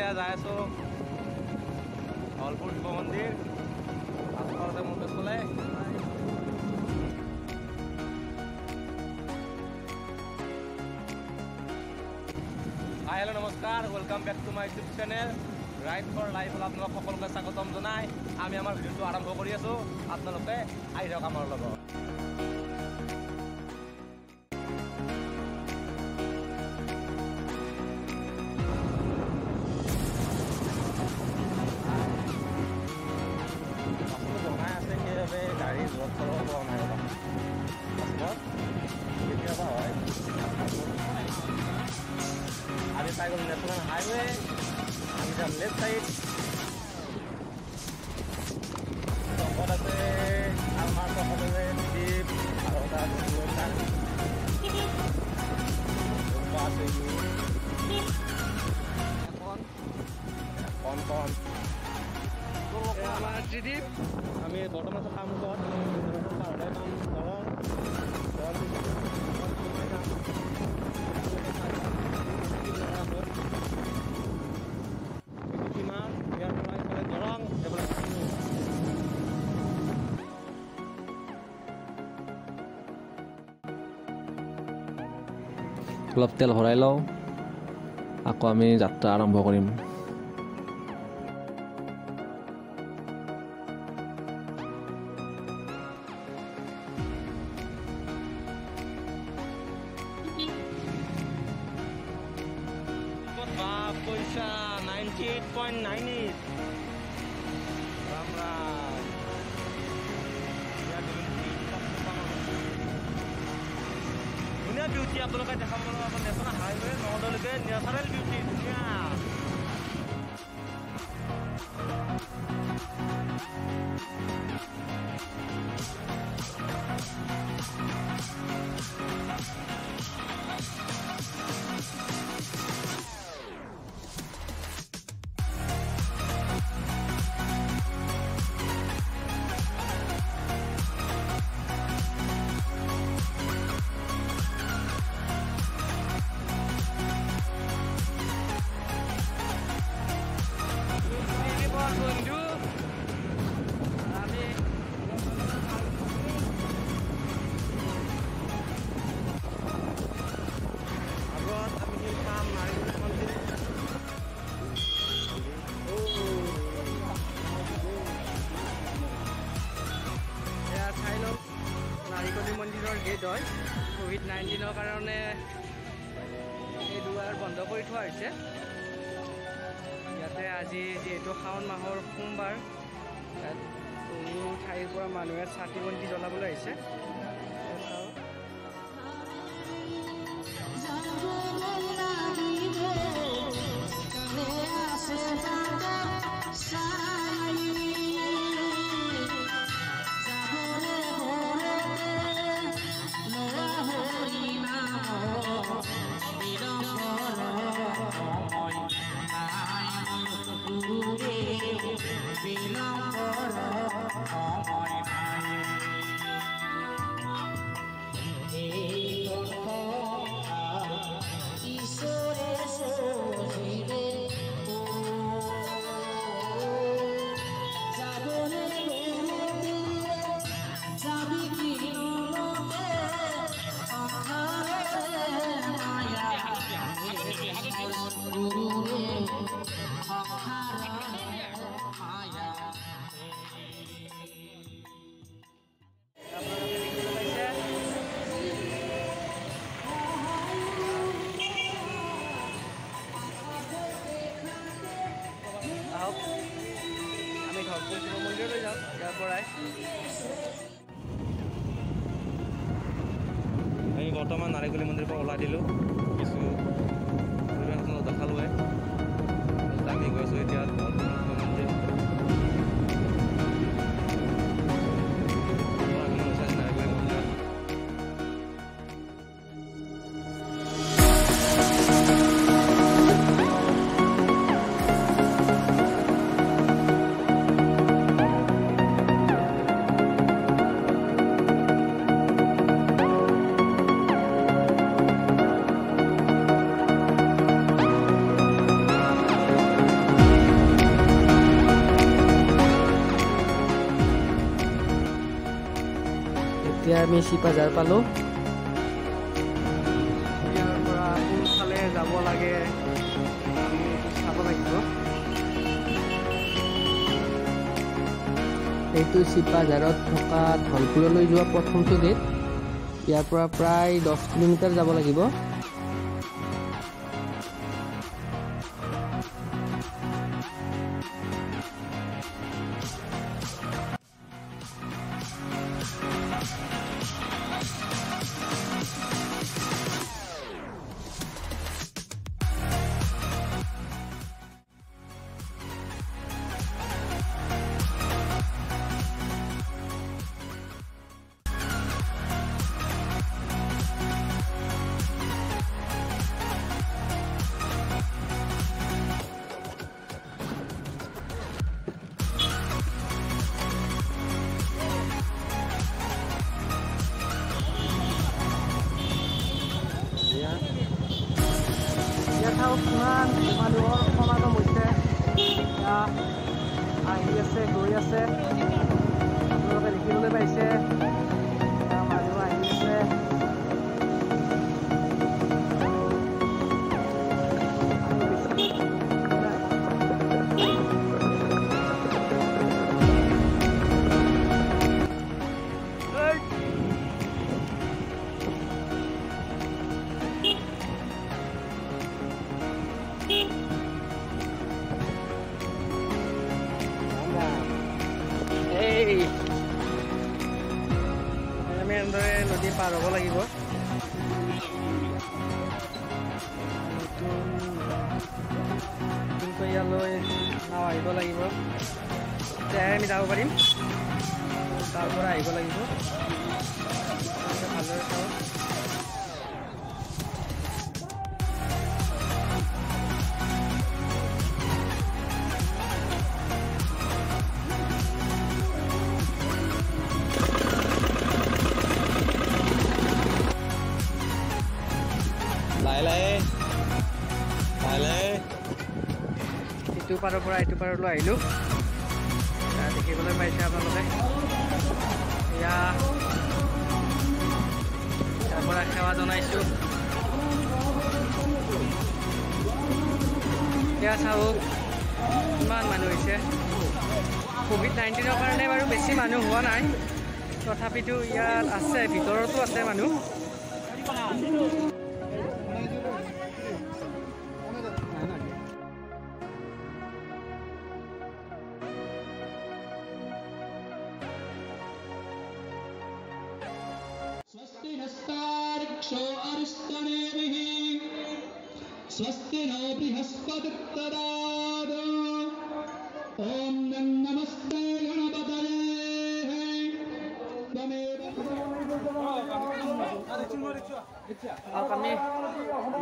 এতিয়া যাই আছোঁ ধলপুৰ শিৱ মন্দিৰ আচলতে মোৰ পিছফালে হেল্ল' নমস্কাৰ welcome back to my YouTube channel right for life আপোনালোক সকলোকে স্বাগতম জনাই আমি আমাৰ ভিডিঅ'টো আৰম্ভ কৰি আছোঁ আপোনালোকে আহি থাকক আমাৰ লগত বনাই আছে সেইবাবে গাড়ী জোৰত চলাব পৰা নাই কেতিয়াবা হয় আমি পাই গ'লো নেশ্যনেল হাইৱে আমি যাম লেফ্ট সাইড চকত আছে আমাৰ চকত আছে দ্বীপ আৰু তাত আমাৰ দ্বীপ আমি বৰ্তমান কাম কত পাহাৰলৈ কাম দৰং অলপ তেল ভৰাই লওঁ আকৌ আমি যাত্ৰা আৰম্ভ কৰিম পইচা 98.98 ৰাম ৰাম ধুনীয়া বিউটি আপোনালোকে দেখাব লগা নেশ্যনেল হাইৱে নগৰলৈকে নেচাৰেল বিউটি ধুনীয়া মন্দিৰৰ গেট হয় COVID-19 কাৰণে এই দুৱাৰ বন্ধ কৰি থোৱা হৈছে ইয়াতে আজি যিহেতু শাওণ মাহৰ সোমবাৰ ইয়াত বহু ঠাইৰ পৰা মানুহে চাকি বন্তি জ্বলাবলৈ আহিছে আমি ধলপুৰ শিৱ মন্দিৰলৈ যাওঁ ইয়াৰ পৰাই আমি বৰ্তমান নাৰিকলি মন্দিৰৰ পৰা ওলাই দিলোঁ কিছু দেখালোৱে আমি গৈছোঁ এতিয়া ধলপুৰ শিৱ মন্দিৰ আমি চিপাঝাৰ পালোঁ। ইয়াৰ পৰা কোনফালে যাব লাগে চাব লাগিব। এইটো চিপাঝাৰত থকা ধলপুৰলৈ যোৱা প্ৰথমটো গেট। ইয়াৰ পৰা প্ৰায় 10 কিলোমিটাৰ যাব লাগিব। কিমান মানুহৰ সমাগম হৈছে, আহি আছে গৈ আছে, আপোনালোকে দেখিবলৈ পাইছে মানুহ আহি আছে। আমি এনেদৰে নদী পাৰ হ'ব লাগিব। নতুনকৈ ইয়ালৈ নাও আহিব লাগিব, তেতিয়াহে আমি যাব পাৰিম। তাৰ পৰা আহিব লাগিব। ভালদৰে চাওঁ। ইটো পাৰৰ পৰা ইটো পাৰলৈ আহিলোঁ। দেখিবলৈ পাইছে আপোনালোকে। ইয়াৰ পৰা সেৱা জনাইছোঁ। এয়া চাওক কিমান মানুহ হৈছে। COVID-19ৰ কাৰণে বাৰু বেছি মানুহ হোৱা নাই, তথাপিতো ইয়াত আছে, ভিতৰতো আছে মানুহ। स्वस्ति नो बृहस्पतिर्ददातु। ओम नमस्ते गणपतये त्वमेव। আমি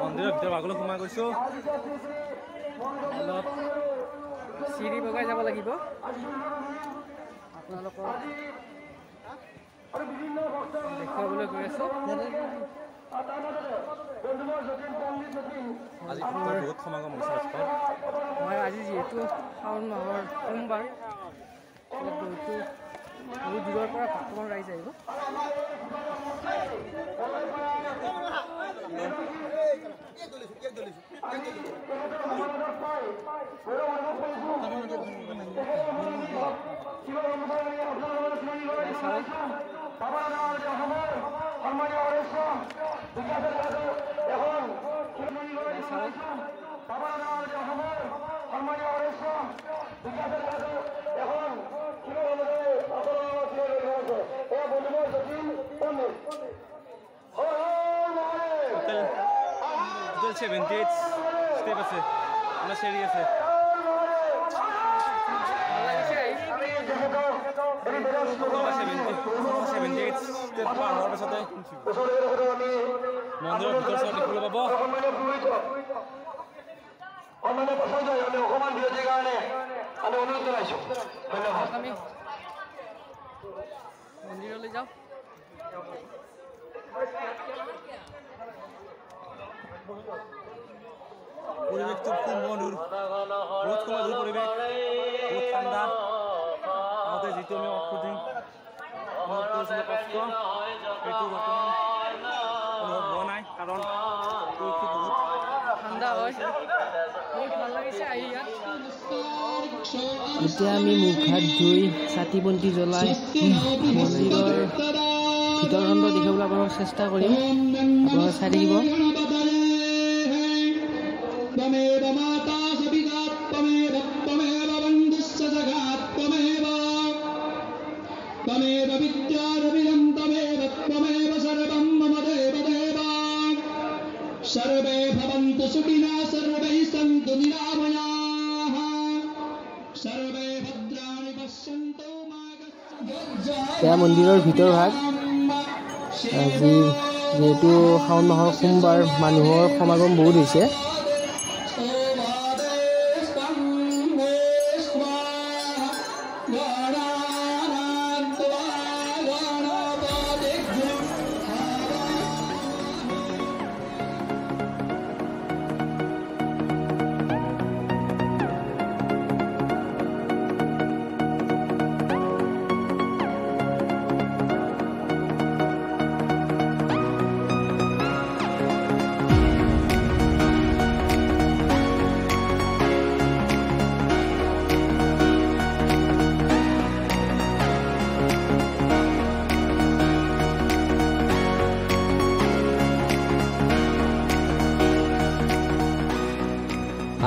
মন্দিৰৰ ভিতৰত আগলৈ সোমাই গৈছোঁ। অলপ চিৰি বগাই যাব লাগিব। আপোনালোকক দেখুৱাবলৈ গৈ আছোঁ। বহুত সমাগম হৈছে। মই আজি যিহেতু শাওণ মাহৰ সোমবাৰ, বহুতো বহুত দূৰৰ পৰা ভক্তগণ ৰাইজ আহিব। Total 78 step আছে, মানে চেৰি আছে। মন্দিৰৰ ভিতৰ চাই দেখিবলৈ পাব। আমি মন্দিৰলৈ যাওঁ। পৰিৱেশটো খুব মধুৰ, বহুত মধুৰ পৰিৱেশ, বহুত ঠাণ্ডা। আগতে যিটো আমি অফৰোডিং এইটো বৰ্তমান অনুভৱ হোৱা নাই কাৰণ বহুত ঠাণ্ডা হয় বহুত ভাল লাগিছে আহি ইয়াত এতিয়া আমি মুখ হাত ধুই চাকি বন্তি জ্বলাই মন্দিৰৰ ভিতৰখণ্ড দেখাবলৈ আপোনালোকক চেষ্টা কৰিম আপোনালোকে চাই থাকিব त्वमेव विद्यारविदं त्वमेव त्वमेव सर्वं मम देवदेव सर्वे भवन्तु सुखिनः सर्वे सन्तु निरामयाः सर्वे भद्राणि पश्यन्तु मा এয়া মন্দিৰৰ ভিতৰ ভাগ আজি যেহেতু শাওণ মাহৰ সোমবাৰ মানুহৰ সমাগম বহুত হৈছে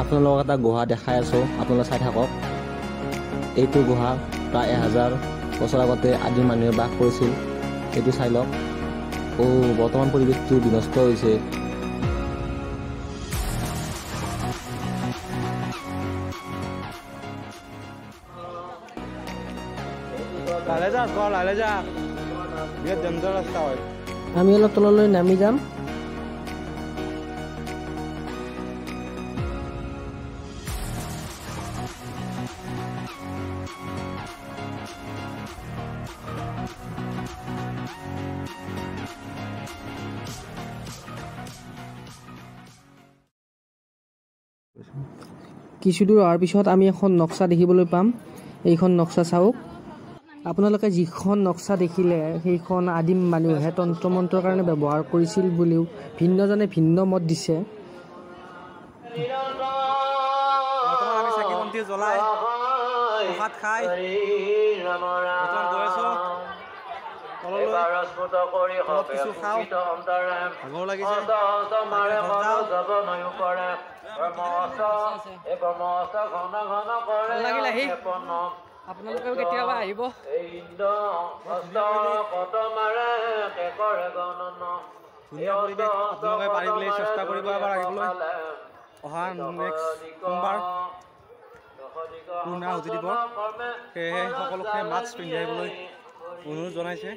আপোনালোকক এটা গুহা দেখাই আছোঁ আপোনালোকে চাই থাকক এইটো গুহা প্ৰায় 1000 বছৰ আগতে আদিম মানুহে বাস কৰিছিল এইটো চাই লওক বৰ্তমান পৰিৱেশটো বিনষ্ট হৈছে আমি অলপ তললৈ নামি যাম কিছু দূৰ অহাৰ পিছত আমি এখন নক্সা দেখিবলৈ পাম এইখন নক্সা চাওক আপোনালোকে যিখন নক্সা দেখিলে সেইখন আদিম মানুহে তন্ত্ৰ মন্ত্ৰৰ কাৰণে ব্যৱহাৰ কৰিছিল বুলিও ভিন্নজনে ভিন্ন মত দিছে আমি চাকি বন্তি জ্বলাই ভাত খাই আপোনালোকেও কেতিয়াবা আহিব আপোনালোকে পাৰিলে চেষ্টা কৰিব এবাৰ আহিবলৈ অহা নেক্সট সোমবাৰ পুনৰ আহুতি দিব সেয়েহে সকলোকে মাস্ক পিন্ধি আহিবলৈ অনুৰোধ জনাইছে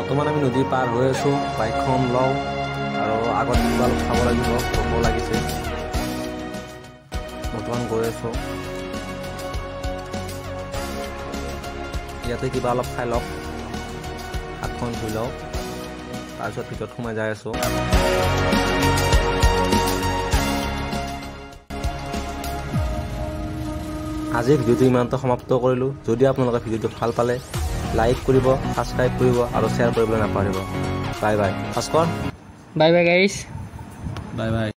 বৰ্তমান আমি নদী পাৰ হৈ আছোঁ বাইকখন লওঁ আৰু আগত কিবা অলপ খাব লাগিব ভোক লাগিছে বৰ্তমান গৈ আছোঁ ইয়াতে কিবা অলপ খাই লওক হাতখন ধুই লওঁ তাৰপিছত ভিতৰত সোমাই যাই আছোঁ আজিৰ ভিডিঅ'টো ইমানতে সমাপ্ত কৰিলোঁ যদি আপোনালোকে ভিডিঅ'টো ভাল পালে লাইক কৰিব সাবস্ক্ৰাইব কৰিব আৰু শ্বেয়াৰ কৰিবলৈ নাপাহৰিব bye bye Bhaskar bye bye guys bye bye